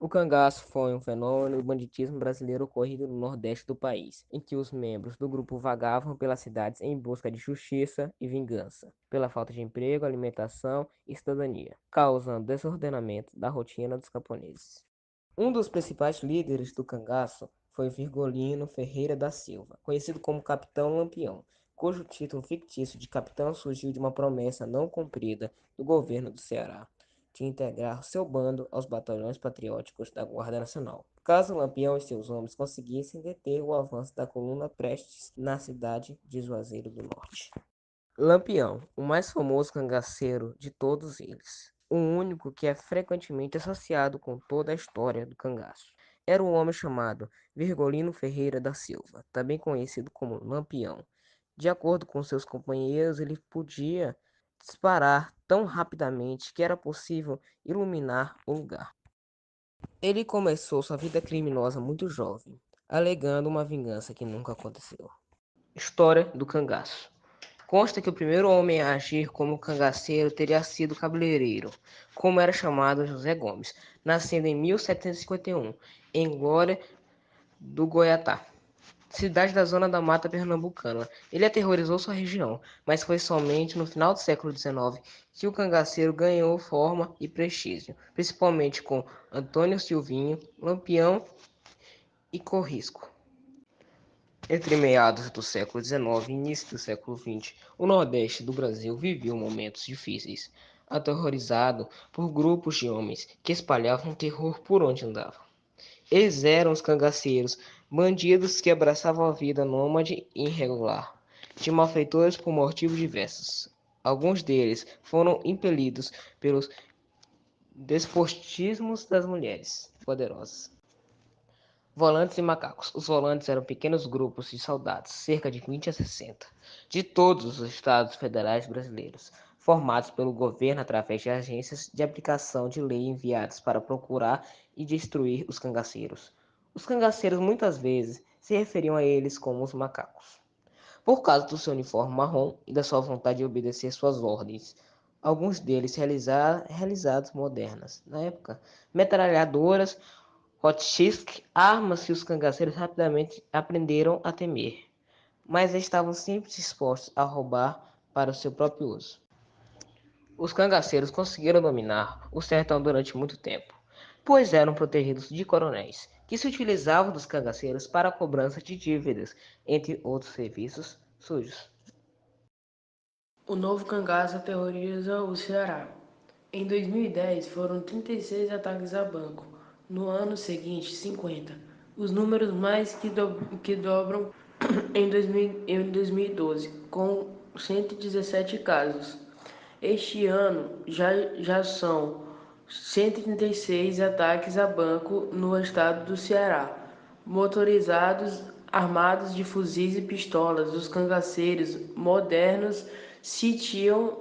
O cangaço foi um fenômeno do banditismo brasileiro ocorrido no nordeste do país, em que os membros do grupo vagavam pelas cidades em busca de justiça e vingança, pela falta de emprego, alimentação e cidadania, causando desordenamento da rotina dos camponeses. Um dos principais líderes do cangaço foi Virgolino Ferreira da Silva, conhecido como Capitão Lampião, cujo título fictício de capitão surgiu de uma promessa não cumprida do governo do Ceará de integrar seu bando aos batalhões patrióticos da Guarda Nacional, caso Lampião e seus homens conseguissem deter o avanço da coluna Prestes na cidade de Juazeiro do Norte. Lampião, o mais famoso cangaceiro de todos eles, o único que é frequentemente associado com toda a história do cangaço. Era um homem chamado Virgolino Ferreira da Silva, também conhecido como Lampião. De acordo com seus companheiros, ele podia disparar tão rapidamente que era possível iluminar o lugar. Ele começou sua vida criminosa muito jovem, alegando uma vingança que nunca aconteceu. História do cangaço. Consta que o primeiro homem a agir como cangaceiro teria sido cabeleireiro, como era chamado José Gomes, nascendo em 1751, em Glória do Goiatá, cidade da zona da Mata Pernambucana. Ele aterrorizou sua região, mas foi somente no final do século XIX que o cangaceiro ganhou forma e prestígio, principalmente com Antônio Silvinho, Lampião e Corrisco. Entre meados do século XIX e início do século XX, o Nordeste do Brasil viveu momentos difíceis, aterrorizado por grupos de homens que espalhavam terror por onde andavam. Eles eram os cangaceiros, bandidos que abraçavam a vida nômade e irregular, de malfeitores por motivos diversos. Alguns deles foram impelidos pelos despotismos das mulheres poderosas. Volantes e macacos. Os volantes eram pequenos grupos de soldados, cerca de 20 a 60, de todos os estados federais brasileiros, formados pelo governo através de agências de aplicação de lei enviadas para procurar e destruir os cangaceiros. Os cangaceiros muitas vezes se referiam a eles como os macacos, por causa do seu uniforme marrom e da sua vontade de obedecer suas ordens. Alguns deles realizados modernas. Na época, metralhadoras, Hotchkiss, armas que os cangaceiros rapidamente aprenderam a temer, mas estavam sempre dispostos a roubar para o seu próprio uso. Os cangaceiros conseguiram dominar o sertão durante muito tempo, pois eram protegidos de coronéis, que se utilizavam dos cangaceiros para a cobrança de dívidas, entre outros serviços sujos. O novo cangaço aterroriza o Ceará. Em 2010, foram 36 ataques a banco. No ano seguinte, 50. Os números mais que dobram em 2012, com 117 casos. Este ano já são 136 ataques a banco no estado do Ceará. Motorizados armados de fuzis e pistolas, os cangaceiros modernos sitiam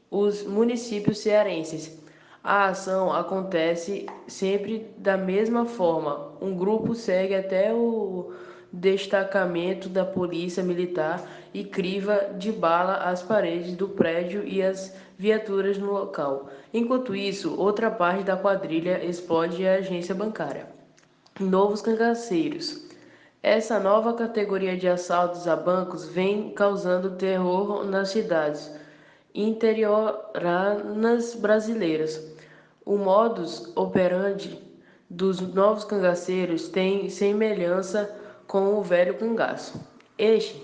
os municípios cearenses. A ação acontece sempre da mesma forma. Um grupo segue até o destacamento da polícia militar e criva de bala as paredes do prédio e as viaturas no local. Enquanto isso, outra parte da quadrilha explode a agência bancária. Novos cangaceiros. Essa nova categoria de assaltos a bancos vem causando terror nas cidades interioranas brasileiras. O modus operandi dos novos cangaceiros tem semelhança com o velho cangaço. Este,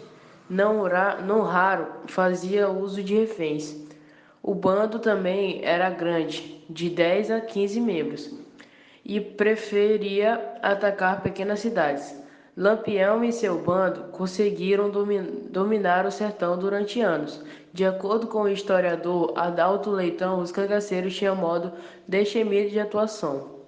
não raro, fazia uso de reféns. O bando também era grande, de 10 a 15 membros, e preferia atacar pequenas cidades. Lampião e seu bando conseguiram dominar o sertão durante anos. De acordo com o historiador Adalto Leitão, os cangaceiros tinham modo destemido de atuação.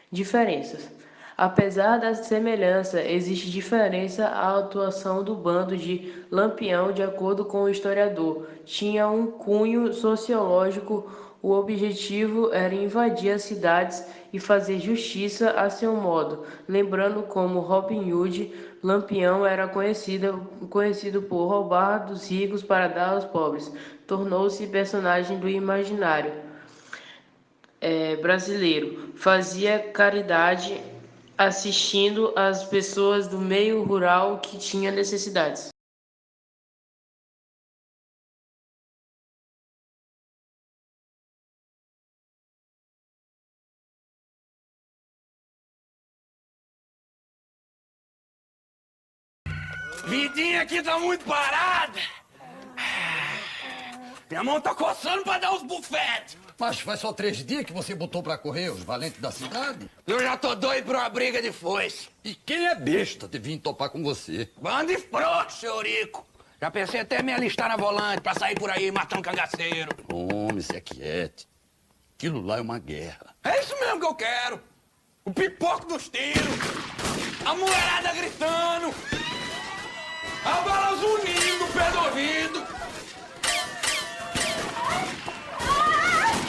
Diferenças. Apesar da semelhança, existe diferença a atuação do bando de Lampião, de acordo com o historiador. Tinha um cunho sociológico, o objetivo era invadir as cidades e fazer justiça a seu modo. Lembrando como Robin Hood, Lampião era conhecido por roubar dos ricos para dar aos pobres. Tornou-se personagem do imaginário. brasileiro fazia caridade assistindo as pessoas do meio rural que tinham necessidades. Vidinha aqui tá muito parada. Minha mão tá coçando pra dar uns bufetes. Mas faz só 3 dias que você botou pra correr os valentes da cidade. Eu já tô doido pra uma briga de foice. E quem é besta de vir topar com você? Bando de frouxo, seu Rico. Já pensei até me alistar na volante pra sair por aí matando cangaceiro. Homem, se aquiete. Aquilo lá é uma guerra. É isso mesmo que eu quero. O pipoco dos tiros. A mulherada gritando. A bala zunindo no pé do ouvido.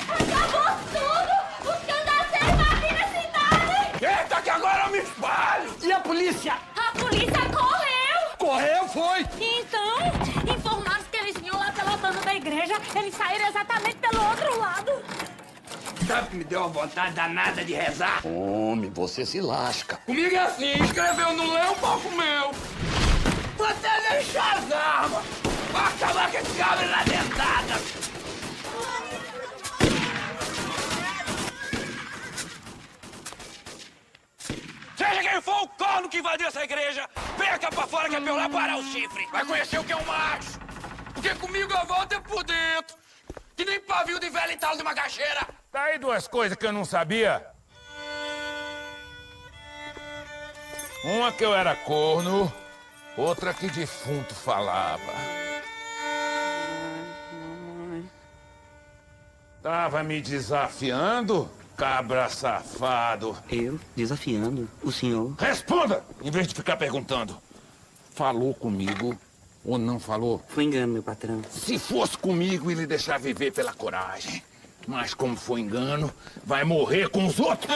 Acabou tudo! Os cangaceiros invadiram a cidade! Eita, que agora eu me espalho. E a polícia? A polícia correu! Correu, foi! Então, informaram que eles vinham lá pela banda da igreja. Eles saíram exatamente pelo outro lado. Sabe que me deu uma vontade danada de rezar? Homem, você se lasca. Comigo é assim, escreveu no leu, palco meu. Vou até deixar as armas. Vai acabar com esse cabra na dentada. Seja quem for o corno que invadiu essa igreja, venha cá pra fora que é pra eu lá parar o chifre. Vai conhecer o que é um macho. Porque comigo a volta é por dentro. Que nem pavio de velho entalo de uma caixeira. Tá aí 2 coisas que eu não sabia. Uma que eu era corno, outra que defunto falava. Tava me desafiando, cabra safado. Eu desafiando o senhor. Responda, em vez de ficar perguntando. Falou comigo ou não falou? Foi engano, meu patrão. Se fosse comigo, ele deixar viver pela coragem. Mas como foi engano, vai morrer com os outros.